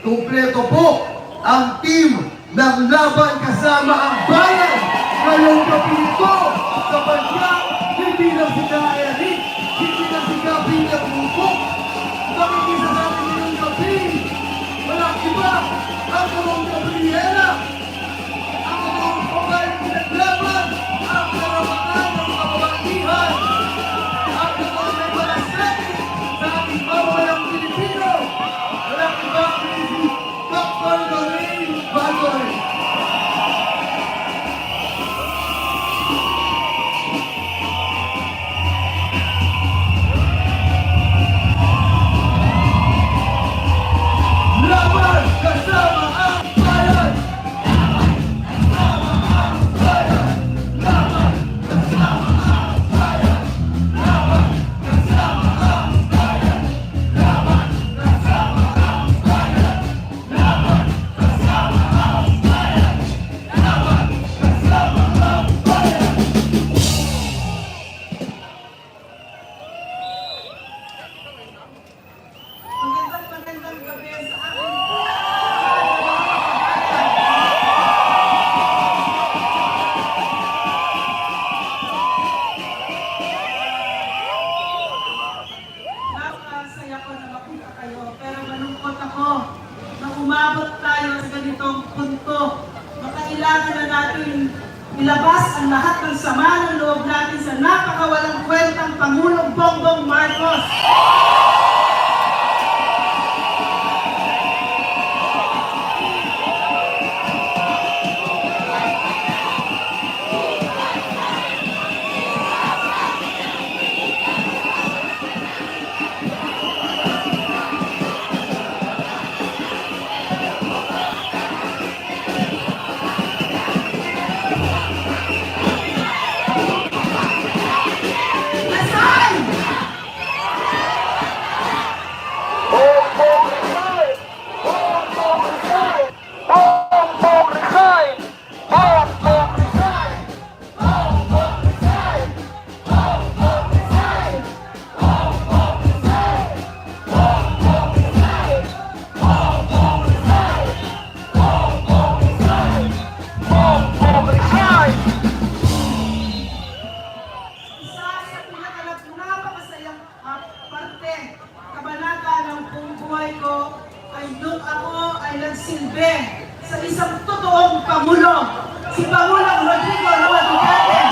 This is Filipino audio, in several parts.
Kumpleto po ang team ng Laban Kasama ang Bayan. Ngayong gabi ito, sapagkat hindi lang si Eric, hindi lang si Gabi na bumukok. Makikisa sa atin ngayong gabi, walang iba, ang Kamong Gabriela, ang Kamong Pagay pinaglaban, ang karapatan ng kababaihan, ang Kamong may malasakit sa ating babayang Pilipino. Walang iba kundi si Dr. Lorraine Bagoy. Laban Kasama ang Bayan! Magandang gabi sa akin. Napakasaya ko na makita kayo, pero malungkot ako na umabot tayo sa ganitong punto. Makailangan na natin ilabas ang lahat ng sama ng loob natin sa napakawalang kwentang Pangulong Bongbong Marcos. Nung ako ay nagsilbi sa isang totoong Pangulo, si Pangulong Rodrigo Roa Duterte.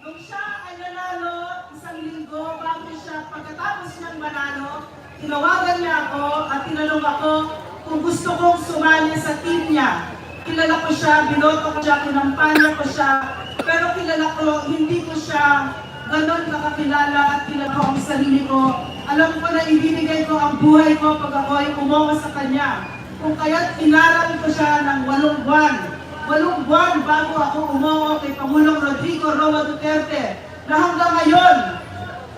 Nung siya ay nanalo isang linggo bago siya, pagkatapos niyang manalo, tinawagan niya ako at tinanong ako kung gusto kong sumali sa team niya. Kilala ko siya, binoto ko siya, kinampanya ko siya, pero kilala ko, hindi ko siya ganon nakakilala at kilala ko ang sarili ko. Alam ko na ibibigay ko ang buhay ko pag ako ay umawa sa kanya. Kung kaya't inaral ko siya ng 8 buwan. 8 buwan bago ako umawa kay Pangulong Rodrigo Roa Duterte, na hanggang ngayon,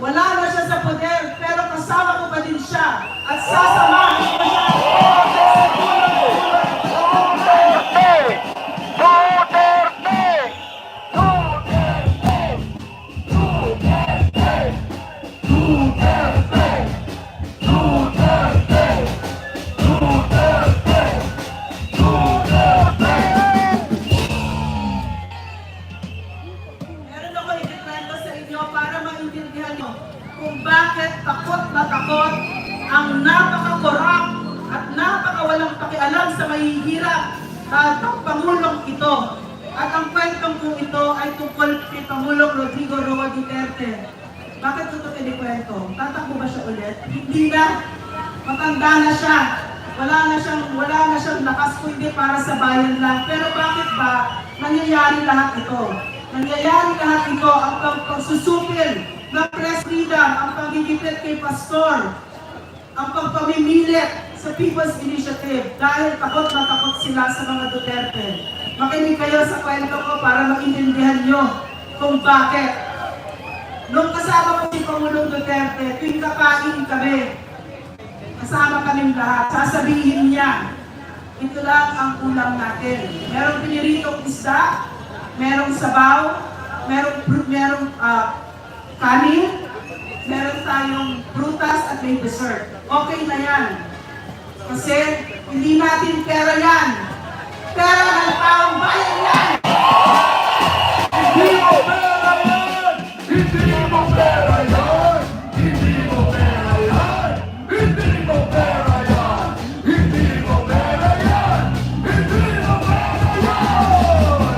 wala na siya sa poder, pero kasama ko pa din siya at sasamahin ko siya. Meron ako ikikwento sa inyo para maintindihan nyo kung bakit takot na takot ang napaka-corrupt at napaka-walang pakialam sa mahihirap ng Pangulong ito. At ang kwentong kong ito ay tungkol kay Pangulong Rodrigo Roa Duterte. Bakit ko ito pinikwento? Tatakbo ba siya ulit? Hindi na. Matanda na siya. Wala na siyang lakas kundi para sa bayan lang. Pero bakit ba nangyayari lahat ito? Nangyayari lahat ito ang pagsusupil ng press freedom, ang pagigipit kay Pastor, ang pagpamimilit sa People's Initiative dahil takot na takot sila sa mga Duterte. Makinig kayo sa kwento ko para maintindihan nyo kung bakit. Nung kasama ko si Pangulong Duterte, tuwing kakain kami, kasama kaming lahat. Sasabihin niya, ito lang ang ulam natin. Merong piniritong isda, merong sabaw, merong kanin, meron tayong prutas at may dessert. Okay na yan. Kasi hindi natin pera yan. Pera ng taong bayan yan! Hindi mo pera yan! Hindi mo pera yan! Hindi mo pera yan! Hindi mo pera yan! Hindi mo pera yan! Hindi mo pera yan!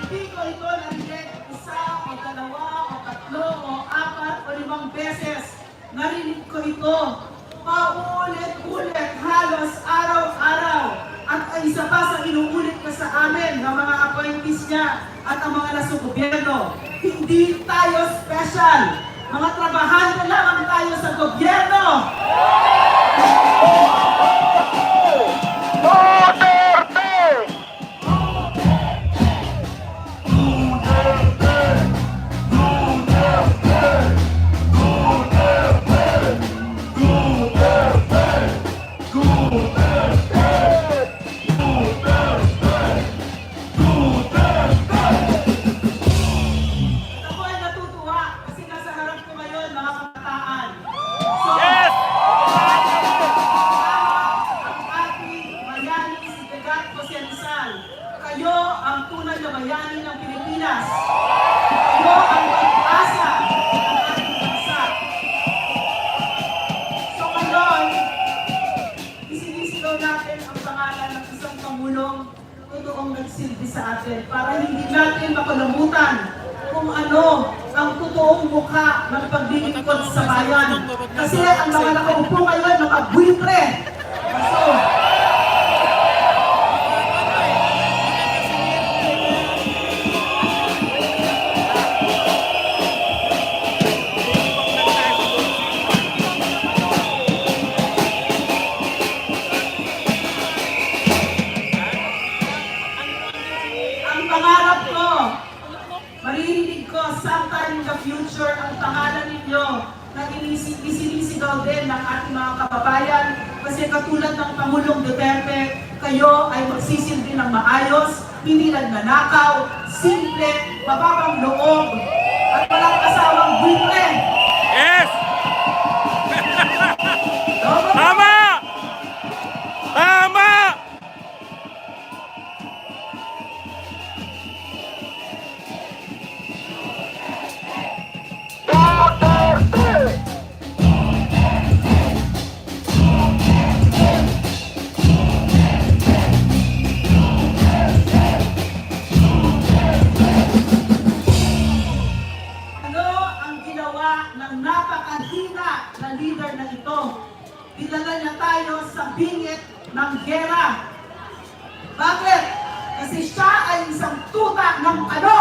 Hindi ko ito narinig isa o dalawa o tatlo o apat o 5 beses. Narinig ko ito paulit-ulit halos araw-araw. At isa pa sa inuulit ka sa amin ng mga appointees niya at ang mga nasa gobyerno. Hindi tayo special. Mga trabahante lamang tayo sa gobyerno. Ako ay natutuwa kasi nasa harap ko ngayon mga kabataan. So, ang ating bayani si Degat Jose Rizal. Kayo ang tunay na bayani ng Pilipinas. Kayo ang pag-asa ng ating bansa. So ngayon, isinisigaw natin ang pangalan ng isang pangulong totoong nagsilbi sa atin para hindi natin makalimutan kung ano ang totoong mukha ng paglilingkod sa bayan. Kasi ang mga nakaupo ngayon, mga buitre. So, ang pangarap ko, maririnig ko sometime in the future ang pangalan ninyo na isinisigaw din ng ating mga kababayan kasi katulad ng Pangulong Duterte, kayo ay magsisilbi ng maayos, hindi nagnanakaw, simple, mababang loob, at walang kasawang buitre. Yes! Tama? Tama! Tama! Ano ang ginawa ng napakahina na leader na ito? Dinala niya tayo sa bingit ng gera. Bakit? Kasi siya ay isang tuta ng ano?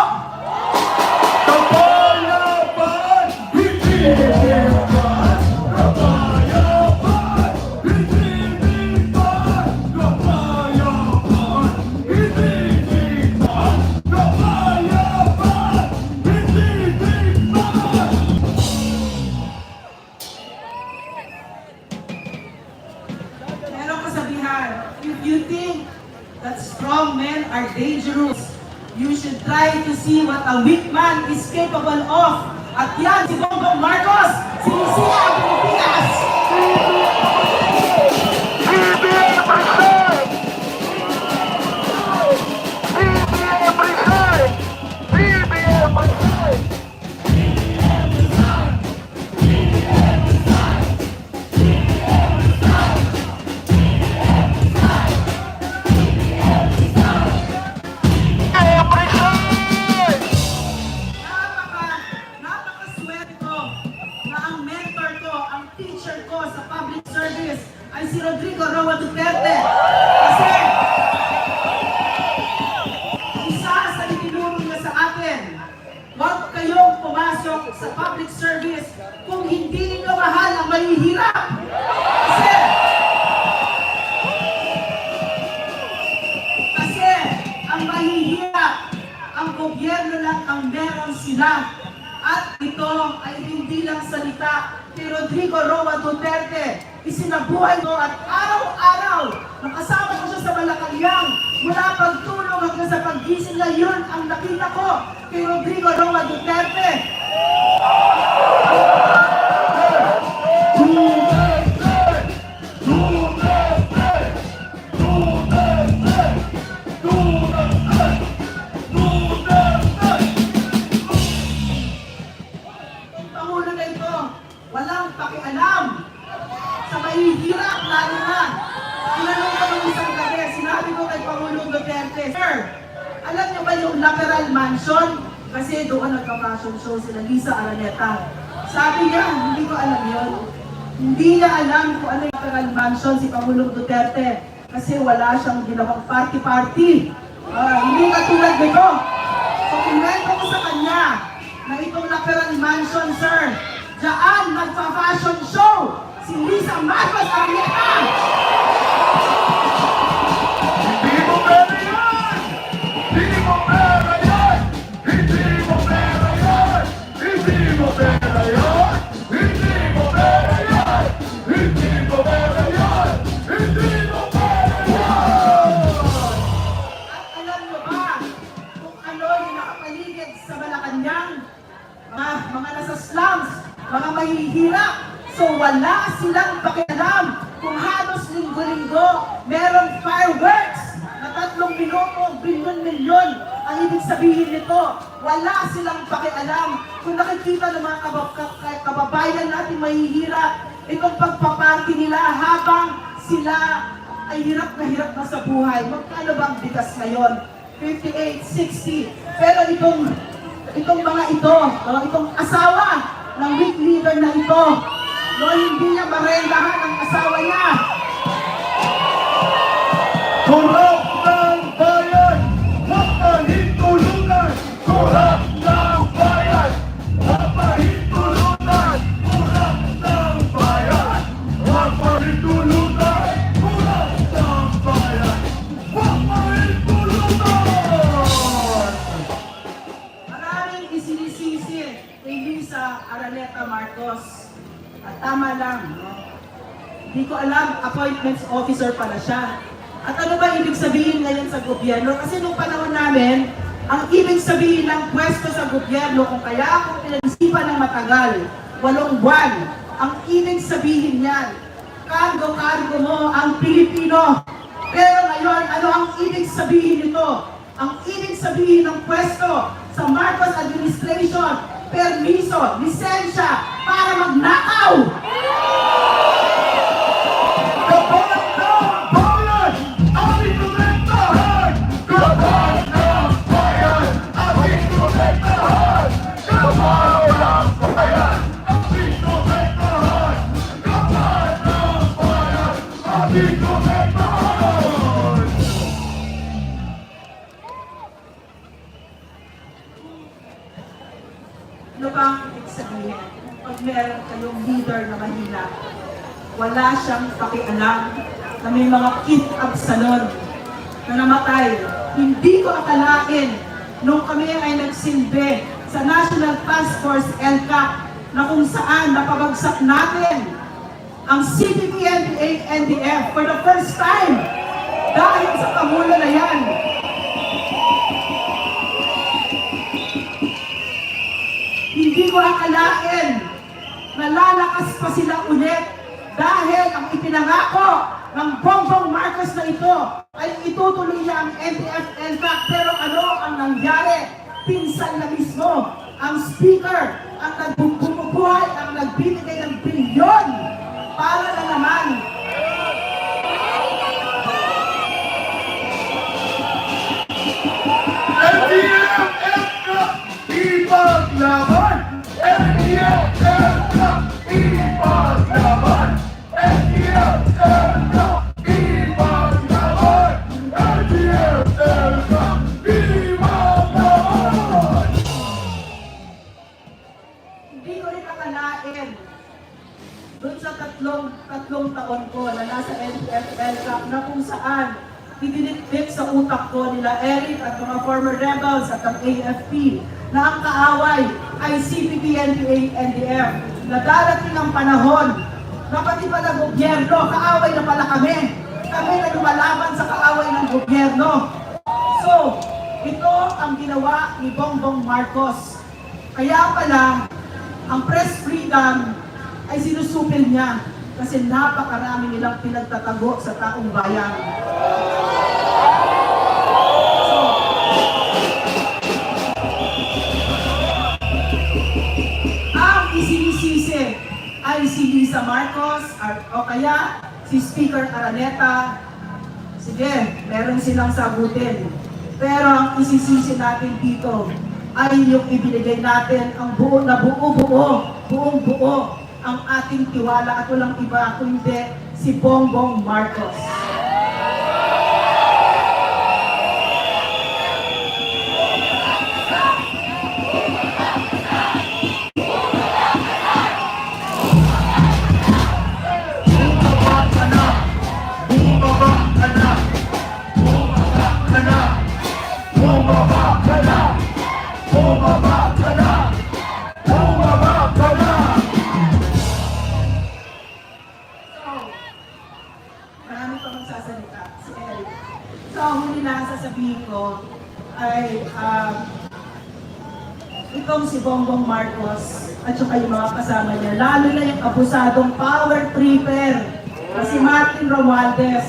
Kapayapaan! Hindi lipas! Kapayapaan! Hindi lipas! Kapayapaan! Hindi lipas! Kapayapaan! Hindi lipas! Merong kasabihan, if you think that strong men are dangerous, you should try to see what a weak man is capable of. At yan, si Bongbong Marcos, sinisira ang Pilipinas! Napakaswerte ko na ang mentor ko, ang teacher ko sa public service ay si Rodrigo Roa Duterte. Kasi isa sa itinuro niya sa atin, huwag kayong pumasok sa public service kung hindi ninyo mahal ang mahihirap. Kasi ang mahihirap, ang gobyerno lang ang meron sila. At ito ay hindi lang salita ni Rodrigo Roa Duterte. Isinabuhay ko at araw-araw nakasama ko siya sa Malacanang mula pagtulog hanggang sa paggising na yun ang nakita ko kay Rodrigo Roa Duterte. Pangulo na ito, walang pakialam sa mahihirap, lalo na. Tinanong ko ng isang gabi, sinabi ko kay Pangulong Duterte, Sir, alam niyo ba yung Lateral Mansion? Kasi doon nagka-fashion show sila Lisa Araneta. Sabi niya, hindi ko alam yun. Hindi niya alam kung ano yung Lateral Mansion si Pangulong Duterte. Kasi wala siyang ginawang party-party. Hindi katulad nito. So, kinwento ko sa kanya na itong Lateral Mansion, sir, diyan nagpa-fashion show si Lisa Marcos Araneta. Hindi mo pera yan! Hindi mo pera yan! Hindi mo pera yan! Hindi mo pera yan! Hindi mo pera yan! Hindi mo pera yan! Hindi mo pera yan! At alam nyo ba kung ano yung nakapaligid sa Malacanang? Mga nasa slums, mga mahihirap. So wala silang pakialam kung halos linggo-linggo merong fireworks na 3 minuto, bilyon-milyon ang ibig sabihin nito. Wala silang pakialam. Kung nakikita ng mga kababayan natin mahihirap, itong pagpaparty nila habang sila ay hirap na sa buhay. Magkano ba ang bigas ngayon? 58, 60. Pero itong mga ito, itong asawa ng weak leader na ito, no, hindi niya marendahan ang asawa niya. Kurap ng bayan! Mapahintulutan! Kurap ng bayan! Mapahintulutan! Kurap ng bayan! Mapahintulutan! Kurap ng bayan! Mapahintulutan! Maraming isinisisi kay Lisa Araneta Marcos. At tama lang, no? Hindi ko alam, appointments officer pala siya. At ano ba ibig sabihin ngayon sa gobyerno? Kasi nung panahon namin, ang ibig sabihin ng pwesto sa gobyerno, kung kaya akong pinag-isipan ng matagal, 8 buwan, ang ibig sabihin niyan, kargo mo ang Pilipino. Pero ngayon, ano ang ibig sabihin nito? Ang ibig sabihin ng pwesto sa Marcos administration, permiso, lisensya para magnakaw. Kapal ng bayan! Aming protektahan! Kapal ng bayan! Aming protektahan! Kapal ng bayan! Aming protektahan! Kapal ng bayan! Aming protektahan! Ano ba ang ibig sabihin? Pag meron kayong leader na mahina, wala siyang pakialam na may mga kid Absalon na namatay. Hindi ko akalain nung kami ay nagsilbi sa National Task Force LCAC na kung saan napabagsak natin ang CPP-NPA-NDF for the first time dahil sa Pangulo na yan. Hindi ko akalain na lalakas pa sila ulit dahil ang ipinangako ng Bongbong Marcos na ito ay itutuloy niya ang NTF-NCAC. Pero ano ang nangyari? Pinsan na mismo ang speaker, ang nagbumubuhay, ang nagbibigay ng bilyon para na naman NTF-NCAC! Ipaglaban! NTF-NCAC! Ipaglaban! NTF-NCAC! Ipaglaban! NTF-NCAC! Ipaglaban! hindi ko rin akalain doon sa tatlong taon ko na nasa NTF-NCAC na kung saan idinitbit sa utak ko nila Eric at mga former rebels at ang AFP na ang kaaway ay CPP-NPA-NDF na darating ang panahon na Kapatid pala gobyerno, kaaway na pala kami. Kami na lumalaban sa kaaway ng gobyerno. So, ito ang ginawa ni Bongbong Marcos. Kaya pala, ang press freedom ay sinusupil niya kasi napakarami nilang pinagtatago sa taong bayan. So, ang isinisisi ay si Lisa Marcos o kaya si Speaker Araneta. Sige, meron silang sagutin. Pero ang isisisi natin dito ay yung ibinigay natin ang buong buo ang ating tiwala at walang iba kundi si Bongbong Marcos. Marami pa magsasalita, si Eric. So, ang huli na sasabihin ko ay itong si Bongbong Marcos at saka yung mga kasama niya, lalo na yung abusadong power tripper na si Martin Romualdez.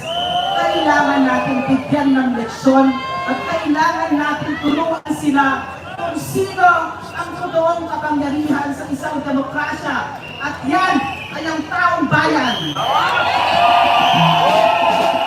Kailangan natin bigyan ng leksyon at kailangan natin tulungan sila kung sino ang totoong kapangyarihan sa isang demokrasya. At yan ay ang taong bayan.